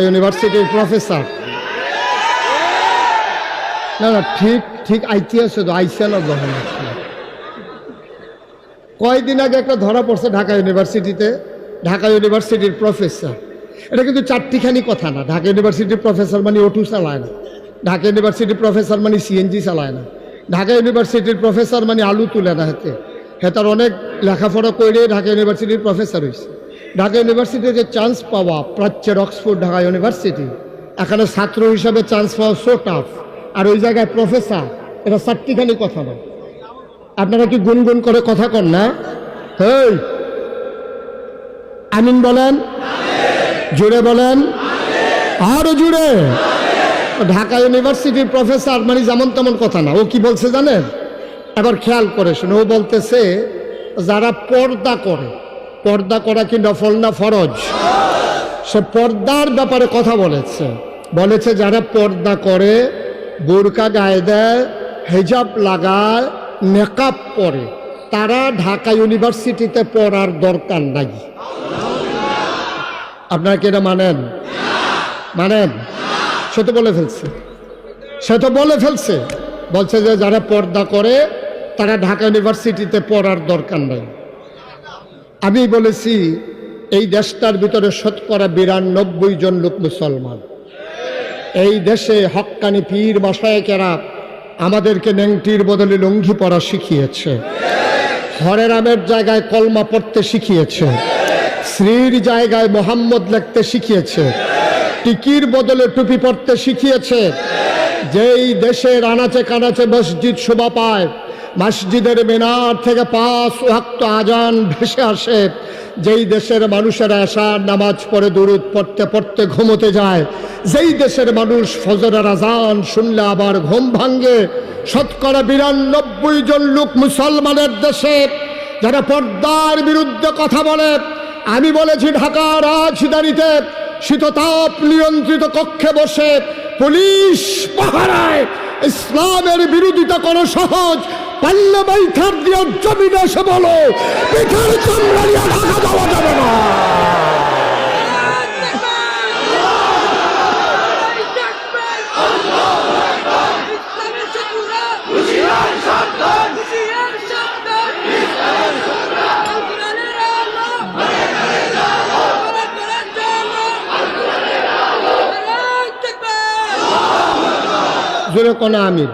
ইউনিভার্সিটির প্রফেসর না না ঠিক ঠিক আইতে আছে তো আইসে না যখন কয়েকদিন আগে একটা ধরা পড়ছে ঢাকা ইউনিভার্সিটিতে ঢাকা ইউনিভার্সিটির প্রফেসর। এটা কিন্তু চারটিখানি কথা না। ঢাকা ইউনিভার্সিটির প্রফেসর মানে অটো চালায় না, ঢাকা ইউনিভার্সিটির প্রফেসর মানে সিএনজি চালায় না, ঢাকা ইউনিভার্সিটির প্রফেসর মানে আলু তুলে না হাতে। হ্যাঁ, তার অনেক লেখাপড়া করে ঢাকা ইউনিভার্সিটির প্রফেসর হয়েছে। ঢাকা ইউনিভার্সিটিতে চান্স পাওয়া প্রাচ্যের অক্সফোর্ড ঢাকা ইউনিভার্সিটি, এখানে ছাত্র হিসাবে চান্স পাওয়া সো টাফ, আর ওই জায়গায় প্রফেসর, এটা চারটিখানি কথা না। আপনারা কি গুনগুন করে কথা কন না? হেই আমিন বলেন, জুড়ে বলেন, আরো জুড়ে। ঢাকা ইউনিভার্সিটির প্রফেসর মানে যেমন তেমন কথা না। ও কি বলছে জানেন? এবার খেয়াল করে শুনে, ও বলতেছে যারা পর্দা করে, পর্দা করা কি নফল না ফরজ? সে পর্দার ব্যাপারে কথা বলেছে। বলেছে যারা পর্দা করে, বোরকা গায়ে দেয়, হিজাব লাগায়, মেকআপ পরে, তারা ঢাকা ইউনিভার্সিটিতে পড়ার দরকার নাই। আপনারা কি এটা মানেন? মানেন? সে তো বলে ফেলছে, সে তো বলে ফেলছে। বলছে যে যারা পর্দা করে তারা ঢাকা ইউনিভার্সিটিতে পড়ার দরকার নাই। আমি বলেছি এই দেশটার ভিতরে 92% জন লোক মুসলমান। এই দেশে হক্কানি পীর মাশায়েখেরা আমাদেরকে ন্যাংটির বদলে লুঙ্গি পরা শিখিয়েছে, হরে রামের জায়গায় কলমা পড়তে শিখিয়েছে, শ্রীর জায়গায় মোহাম্মদ লিখতে শিখিয়েছে, টিকির বদলে টুপি পড়তে শিখিয়েছে। যেই দেশের আনাচে কানাচে মসজিদ শোভা পায়, মসজিদের মিনার থেকে 5 ওয়াক্ত আজান ভেসে আসে, যেই দেশের মানুষেরা আশার নামাজ পড়ে দুরূদ পড়তে পড়তে ঘুমোতে যায়, যেই দেশের মানুষ ফজরের আজান শুনলে আবার ঘুম ভাঙ্গে, 92% জন লোক মুসলমানের দেশে যারা পর্দার বিরুদ্ধে কথা বলে। আমি বলেছি ঢাকার রাজধানীতে শীততাপ নিয়ন্ত্রিত কক্ষে বসে পুলিশ পাহারায় ইসলামের বিরোধিতা করা সহজ, পাল্লে বৈঠার দিয়ে জমিনে এসে বলো পিঠার চামড়ালিয়া ঢাকা যাওয়া যাবে না। জোরে কোন আমিন।